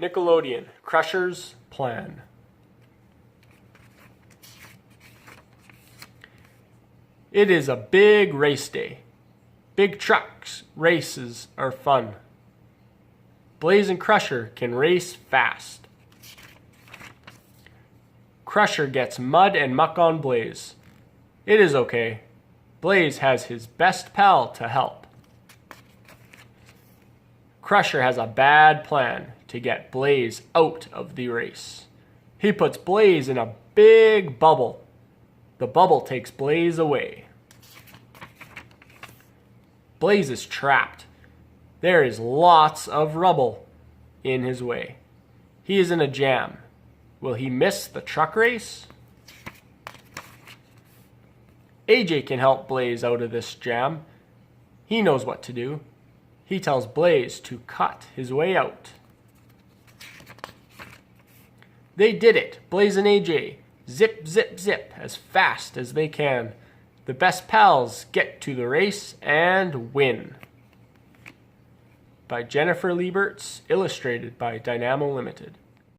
Nickelodeon, Crusher's Plan. It is a big race day. Big trucks races are fun. Blaze and Crusher can race fast. Crusher gets mud and muck on Blaze. It is okay. Blaze has his best pal to help. Crusher has a bad plan to get Blaze out of the race. He puts Blaze in a big bubble. The bubble takes Blaze away. Blaze is trapped. There is lots of rubble in his way. He is in a jam. Will he miss the truck race? AJ can help Blaze out of this jam. He knows what to do. He tells Blaze to cut his way out. They did it, Blaze and AJ. Zip, zip, zip, as fast as they can. The best pals get to the race and win. By Jennifer Liberts, illustrated by Dyname Limited.